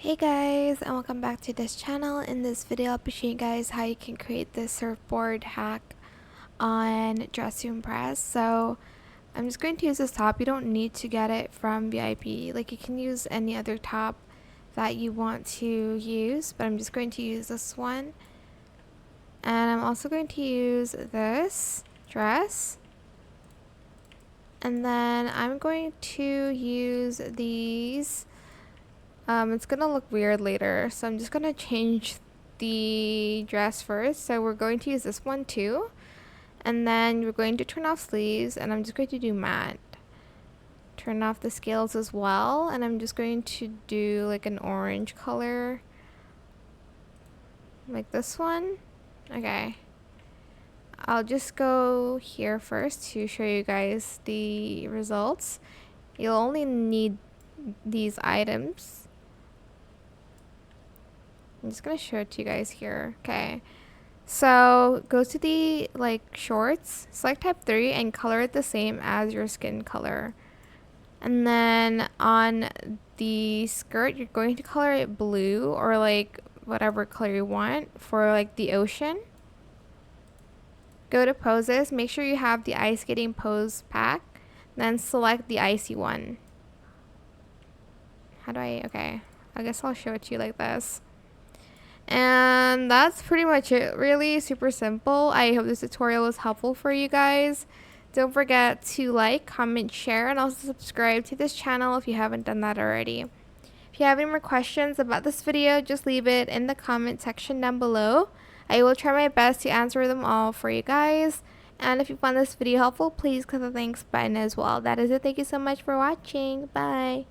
Hey guys, and welcome back to this channel. In this video I'll be showing you guys how you can create this surfboard hack on Dress to Impress. So I'm just going to use this top. You don't need to get it from VIP, like you can use any other top that you want to use, but I'm just going to use this one. And I'm also going to use this dress, and then I'm going to use these. It's gonna look weird later, so I'm just gonna change the dress first. So we're going to use this one too, and then we're going to turn off sleeves, and I'm just going to do matte. Turn off the scales as well, and I'm just going to do like an orange color, like this one. Okay, I'll just go here first to show you guys the results. You'll only need these items. I'm just gonna show it to you guys here. Okay, so go to the shorts, select type 3 and color it the same as your skin color, and then on the skirt you're going to color it blue or like whatever color you want for like the ocean. Go to poses, make sure you have the ice skating pose pack, then select the icy one. Okay, I guess I'll show it to you like this. And that's pretty much it. Really super simple. I hope this tutorial was helpful for you guys. Don't forget to like, comment, share, and also subscribe to this channel if you haven't done that already. If you have any more questions about this video, just leave it in the comment section down below. I will try my best to answer them all for you guys. And if you found this video helpful, please click the thanks button as well. That is it. Thank you so much for watching. Bye.